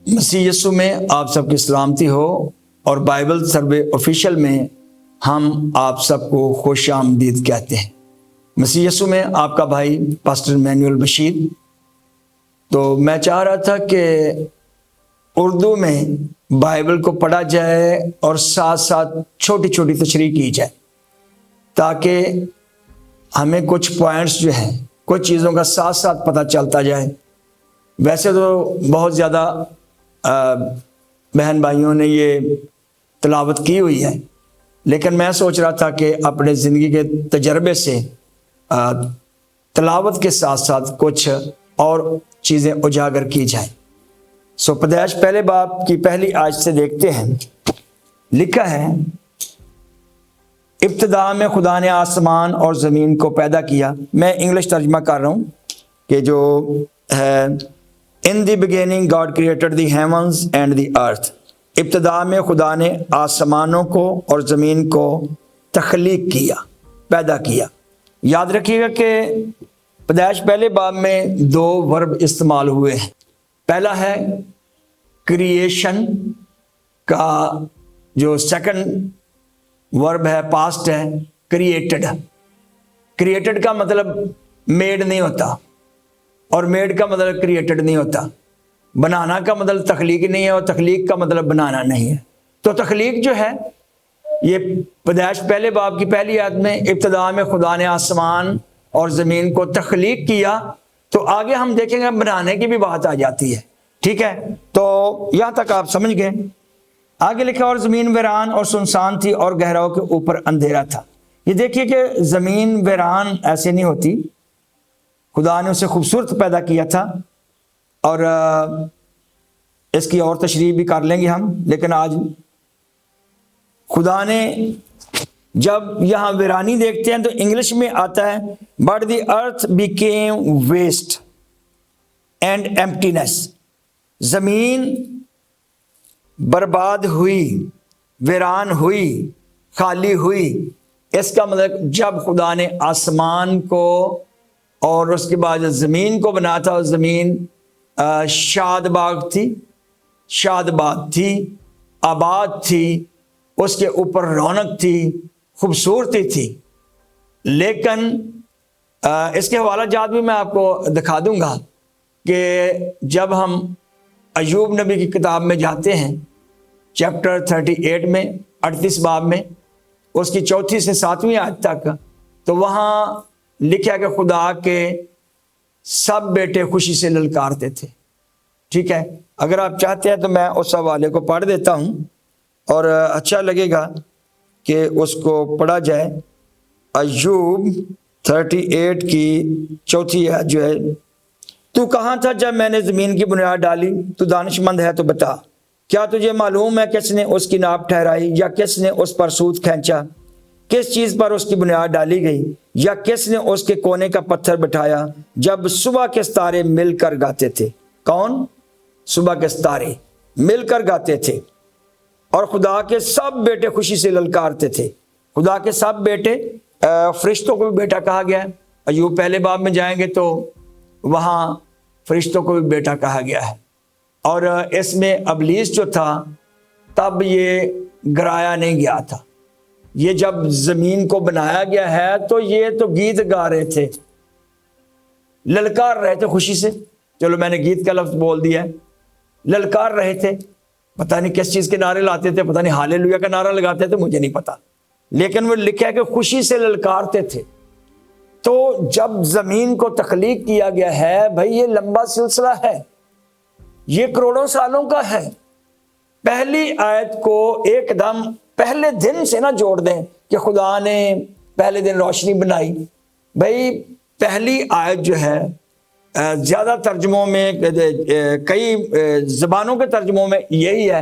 مسیح یسوع میں آپ سب کی سلامتی ہو اور بائبل سروے آفیشیل میں ہم آپ سب کو خوش آمدید کہتے ہیں۔ مسیح یسوع میں آپ کا بھائی پاسٹر مینول بشیر۔ تو میں چاہ رہا تھا کہ اردو میں بائبل کو پڑھا جائے اور ساتھ ساتھ چھوٹی چھوٹی تشریح کی جائے تاکہ ہمیں کچھ پوائنٹس جو ہیں کچھ چیزوں کا ساتھ ساتھ پتہ چلتا جائے۔ ویسے تو بہت زیادہ بہن بھائیوں نے یہ تلاوت کی ہوئی ہے، لیکن میں سوچ رہا تھا کہ اپنے زندگی کے تجربے سے تلاوت کے ساتھ ساتھ کچھ اور چیزیں اجاگر کی جائیں۔ پیدائش پہلے باب کی پہلی آیت سے دیکھتے ہیں، لکھا ہے ابتدا میں خدا نے آسمان اور زمین کو پیدا کیا۔ میں انگلش ترجمہ کر رہا ہوں کہ جو ہے In the beginning God created the heavens and the earth۔ ابتدا میں خدا نے آسمانوں کو اور زمین کو تخلیق کیا، پیدا کیا۔ یاد رکھیے گا کہ پیدائش پہلے باب میں دو ورب استعمال ہوئے ہیں۔ پہلا ہے کریشن کا جو سیکنڈ ورب ہے، پاسٹ ہے کریٹڈ۔ کریٹڈ کا مطلب میڈ نہیں ہوتا اور میڈ کا مطلب کریٹڈ نہیں ہوتا۔ بنانا کا مطلب تخلیق نہیں ہے اور تخلیق کا مطلب بنانا نہیں ہے۔ تو تخلیق جو ہے یہ پیدائش پہلے باب کی پہلی آیت میں ابتدا میں خدا نے آسمان اور زمین کو تخلیق کیا، تو آگے ہم دیکھیں گے بنانے کی بھی بات آ جاتی ہے، ٹھیک ہے؟ تو یہاں تک آپ سمجھ گئے۔ آگے لکھا اور زمین ویران اور سنسان تھی اور گہراؤں کے اوپر اندھیرا تھا۔ یہ دیکھیے کہ زمین ویران ایسے نہیں ہوتی، خدا نے اسے خوبصورت پیدا کیا تھا، اور اس کی اور تشریح بھی کر لیں گے ہم، لیکن آج خدا نے جب یہاں ویرانی دیکھتے ہیں تو انگلش میں آتا ہے but the earth became waste and emptiness. زمین برباد ہوئی، ویران ہوئی، خالی ہوئی۔ اس کا مطلب جب خدا نے آسمان کو اور اس کے بعد زمین کو بنا تھا، زمین شاد باغ تھی، شاد باد تھی، آباد تھی، اس کے اوپر رونق تھی، خوبصورتی تھی۔ لیکن اس کے حوالہ جات بھی میں آپ کو دکھا دوں گا کہ جب ہم ایوب نبی کی کتاب میں جاتے ہیں چیپٹر 38 میں 38 باب میں اس کی 4 سے 7 آیت تک، تو وہاں لکھا کہ خدا کے سب بیٹے خوشی سے للکارتے تھے، ٹھیک ہے؟ اگر آپ چاہتے ہیں تو میں اس حوالے کو پڑھ دیتا ہوں اور اچھا لگے گا کہ اس کو پڑھا جائے۔ ایوب 38 کی 4 آیت جو ہے، تو کہاں تھا جب میں نے زمین کی بنیاد ڈالی؟ تو دانش مند ہے تو بتا، کیا تجھے معلوم ہے کس نے اس کی ناپ ٹھہرائی یا کس نے اس پر سوت کھینچا؟ کس چیز پر اس کی بنیاد ڈالی گئی یا کس نے اس کے کونے کا پتھر بٹھایا؟ جب صبح کے ستارے مل کر گاتے تھے۔ کون؟ صبح کے ستارے مل کر گاتے تھے اور خدا کے سب بیٹے خوشی سے للکارتے تھے۔ خدا کے سب بیٹے، فرشتوں کو بھی بیٹا کہا گیا ہے۔ ایوب پہلے باب میں جائیں گے تو وہاں فرشتوں کو بھی بیٹا کہا گیا ہے، اور اس میں ابلیس جو تھا تب یہ گرایا نہیں گیا تھا۔ یہ جب زمین کو بنایا گیا ہے تو یہ تو گیت گا رہے تھے، للکار رہے تھے خوشی سے۔ چلو میں نے گیت کا لفظ بول دیا ہے، للکار رہے تھے۔ پتہ نہیں کس چیز کے نعرے لاتے تھے، پتہ نہیں ہالےلویا کا نعرہ لگاتے تھے، مجھے نہیں پتا، لیکن وہ لکھا ہے کہ خوشی سے للکارتے تھے۔ تو جب زمین کو تخلیق کیا گیا ہے، بھائی یہ لمبا سلسلہ ہے، یہ کروڑوں سالوں کا ہے۔ پہلی آیت کو ایک دم پہلے دن سے نہ جوڑ دیں کہ خدا نے پہلے دن روشنی بنائی۔ بھائی پہلی آیت جو ہے زیادہ ترجموں میں، کئی زبانوں کے ترجموں میں یہی ہے،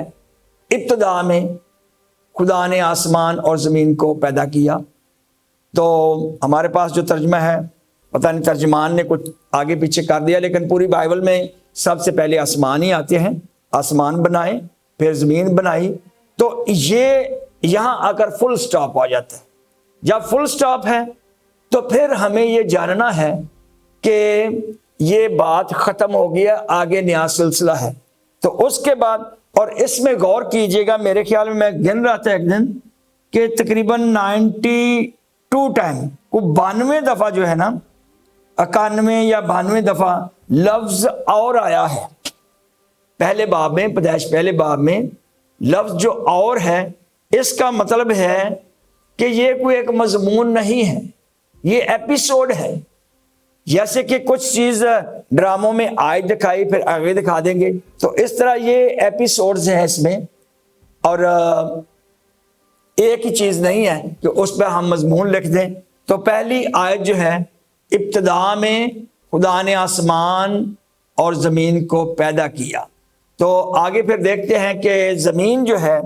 ابتدا میں خدا نے آسمان اور زمین کو پیدا کیا۔ تو ہمارے پاس جو ترجمہ ہے، پتہ نہیں ترجمان نے کچھ آگے پیچھے کر دیا، لیکن پوری بائبل میں سب سے پہلے آسمان ہی آتے ہیں۔ آسمان بنائے، پھر زمین بنائی، تو یہ یہاں آ کر فل سٹاپ آ جاتا ہے۔ جب فل سٹاپ ہے تو پھر ہمیں یہ جاننا ہے کہ یہ بات ختم ہو گیا، آگے نیا سلسلہ ہے۔ تو اس کے بعد، اور اس میں غور کیجئے گا، میرے خیال میں گن رہا تھا ایک دن کہ تقریباً 92 ٹائم کو 92 دفعہ جو ہے نا، 91 یا 92 دفعہ لفظ اور آیا ہے پہلے باب میں، پیدائش پہلے باب میں لفظ جو اور ہے، اس کا مطلب ہے کہ یہ کوئی ایک مضمون نہیں ہے، یہ ایپیسوڈ ہے. جیسے کہ کچھ چیز ڈراموں میں آج دکھائی پھر آگے دکھا دیں گے، تو اس طرح یہ ایپیسوڈز ہیں اس میں، اور ایک ہی چیز نہیں ہے کہ اس پہ ہم مضمون لکھ دیں. تو پہلی آیت جو ہے، ابتدا میں خدا نے آسمان اور زمین کو پیدا کیا. تو آگے پھر دیکھتے ہیں کہ زمین جو ہے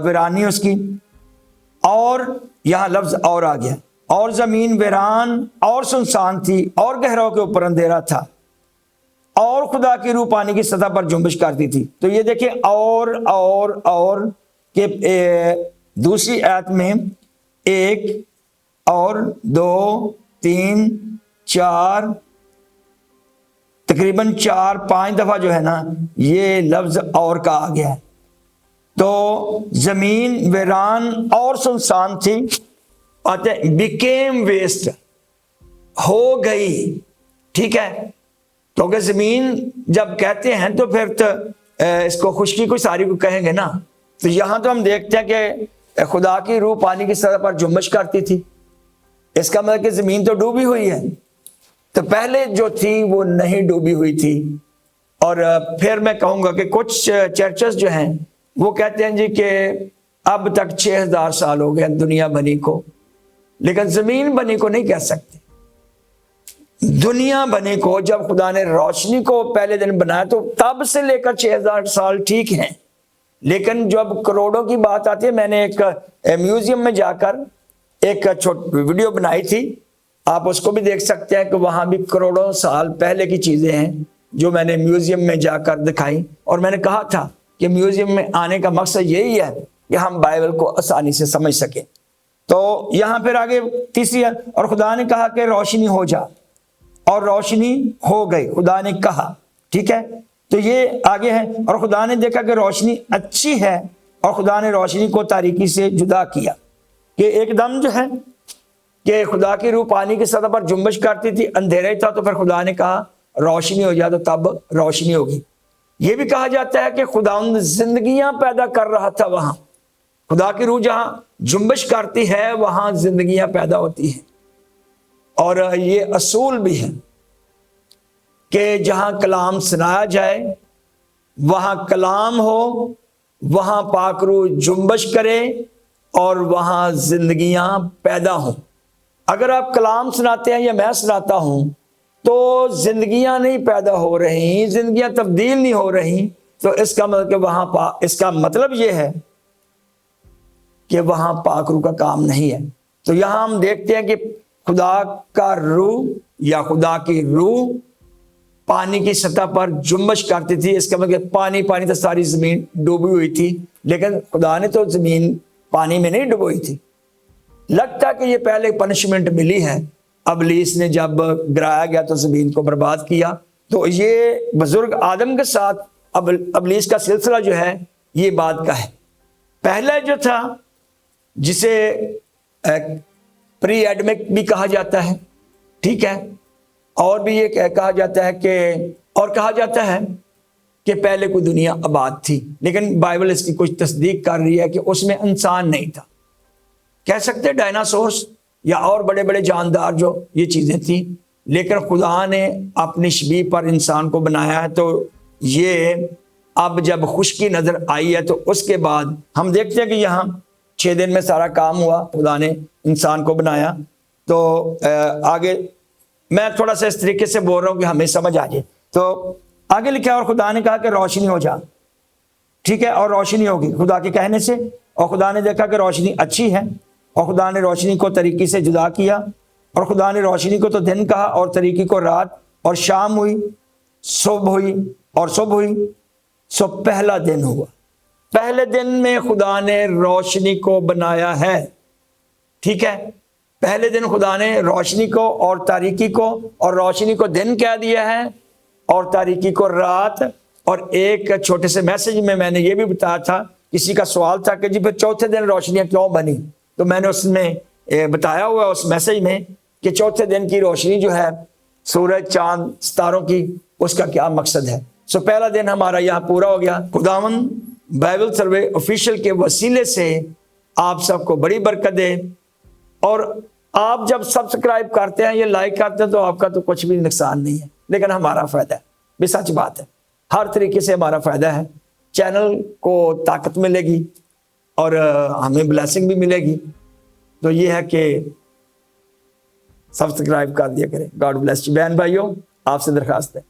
ویرانی اس کی، اور یہاں لفظ اور آ گیا، اور زمین ویران اور سنسان تھی اور گہراؤں کے اوپر اندھیرا تھا، اور خدا کی روح پانی کی سطح پر جنبش کرتی تھی. تو یہ دیکھیں اور کہ دوسری آیت میں 1 اور 2 3 4 تقریباً 4-5 دفعہ جو ہے نا یہ لفظ اور کا آ گیا ہے. تو زمین ویران اور سنسان تھی، آتے بیکیم ویسٹ، ہو گئی. ٹھیک ہے، کیونکہ زمین جب کہتے ہیں تو پھر تو اس کو خشکی کو ساری کو کہیں گے نا. تو یہاں تو ہم دیکھتے ہیں کہ خدا کی روح پانی کی سطح پر جنبش کرتی تھی، اس کا مطلب کہ زمین تو ڈوبی ہوئی ہے. تو پہلے جو تھی وہ نہیں ڈوبی ہوئی تھی. اور پھر میں کہوں گا کہ کچھ چرچز جو ہیں وہ کہتے ہیں جی کہ اب تک 6000 سال ہو گئے دنیا بنی کو، لیکن زمین بنی کو نہیں کہہ سکتے. دنیا بنی کو جب خدا نے روشنی کو پہلے دن بنایا تو تب سے لے کر 6000 سال ٹھیک ہیں، لیکن جب کروڑوں کی بات آتی ہے، میں نے ایک میوزیم میں جا کر ایک ویڈیو بنائی تھی، آپ اس کو بھی دیکھ سکتے ہیں کہ وہاں بھی کروڑوں سال پہلے کی چیزیں ہیں جو میں نے میوزیم میں جا کر دکھائی. اور میں نے کہا تھا کہ میوزیم میں آنے کا مقصد یہی ہے کہ ہم بائبل کو آسانی سے سمجھ سکیں. تو یہاں پھر آگے تیسری ہے، اور خدا نے کہا کہ روشنی ہو جا، اور روشنی ہو گئی، خدا نے کہا. ٹھیک ہے، تو یہ آگے ہے، اور خدا نے دیکھا کہ روشنی اچھی ہے، اور خدا نے روشنی کو تاریکی سے جدا کیا. کہ ایک دم جو ہے کہ خدا کی روح پانی کی سطح پر جنبش کرتی تھی، اندھیرا ہی تھا، تو پھر خدا نے کہا روشنی ہو جائے، تو تب روشنی ہوگی. یہ بھی کہا جاتا ہے کہ خداوند زندگیاں پیدا کر رہا تھا وہاں. خدا کی روح جہاں جنبش کرتی ہے وہاں زندگیاں پیدا ہوتی ہیں. اور یہ اصول بھی ہے کہ جہاں کلام سنایا جائے وہاں کلام ہو، وہاں پاک روح جنبش کرے اور وہاں زندگیاں پیدا ہوں. اگر آپ کلام سناتے ہیں یا میں سناتا ہوں تو زندگیاں نہیں پیدا ہو رہی، زندگیاں تبدیل نہیں ہو رہی، تو اس کا مطلب کہ وہاں اس کا مطلب یہ ہے کہ وہاں پاک روح کا کام نہیں ہے. تو یہاں ہم دیکھتے ہیں کہ خدا کا روح یا خدا کی روح پانی کی سطح پر جنبش کرتی تھی. اس کا مطلب پانی تو ساری زمین ڈوبی ہوئی تھی، لیکن خدا نے تو زمین پانی میں نہیں ڈبوئی تھی. لگتا کہ یہ پہلے پنشمنٹ ملی ہے، ابلیس نے جب گرایا گیا تو زمین کو برباد کیا. تو یہ بزرگ آدم کے ساتھ ابلیس کا سلسلہ جو ہے یہ بات کا ہے. پہلا جو تھا جسے پری ایڈمک بھی کہا جاتا ہے، ٹھیک ہے، اور بھی یہ کہا جاتا ہے کہ پہلے کوئی دنیا آباد تھی، لیکن بائبل اس کی کچھ تصدیق کر رہی ہے کہ اس میں انسان نہیں تھا. کہہ سکتے ڈائناسورس یا اور بڑے بڑے جاندار جو یہ چیزیں تھیں، لیکن خدا نے اپنی شبیہ پر انسان کو بنایا ہے. تو یہ اب جب خشکی نظر آئی ہے تو اس کے بعد ہم دیکھتے ہیں کہ یہاں 6 دن میں سارا کام ہوا، خدا نے انسان کو بنایا. تو آگے میں تھوڑا سا اس طریقے سے بول رہا ہوں کہ ہمیں سمجھ آ جائے. تو آگے لکھا اور خدا نے کہا کہ روشنی ہو جا. ٹھیک ہے، اور روشنی ہوگی خدا کے کہنے سے. اور خدا نے دیکھا کہ روشنی اچھی ہے، اور خدا نے روشنی کو تاریکی سے جدا کیا. اور خدا نے روشنی کو تو دن کہا، اور تاریکی کو رات. اور شام ہوئی، صبح ہوئی، اور صبح ہوئی، سو پہلا دن ہوا. پہلے دن میں خدا نے روشنی کو بنایا ہے. ٹھیک ہے، پہلے دن خدا نے روشنی کو اور تاریکی کو، اور روشنی کو دن کہہ دیا ہے اور تاریکی کو رات. اور ایک چھوٹے سے میسج میں نے یہ بھی بتایا تھا، کسی کا سوال تھا کہ جی پھر چوتھے دن روشنیاں کیوں بنی، تو میں نے اس میں بتایا ہوا اس میسج میں کہ چوتھے دن کی روشنی جو ہے سورج، چاند، ستاروں کی، اس کا کیا مقصد ہے۔ سو پہلا دن ہمارا یہاں پورا ہو گیا۔ خداوند بائبل سروے آفیشیل کے وسیلے سے آپ سب کو بڑی برکت دے، اور آپ جب سبسکرائب کرتے ہیں، یہ لائک کرتے ہیں، تو آپ کا تو کچھ بھی نقصان نہیں ہے، لیکن ہمارا فائدہ ہے، بھی سچ بات ہے، ہر طریقے سے ہمارا فائدہ ہے۔ چینل کو طاقت ملے گی اور ہمیں بلیسنگ بھی ملے گی، تو یہ ہے کہ سبسکرائب کر دیا کریں۔ God bless you. بہن بھائیوں، آپ سے درخواست ہے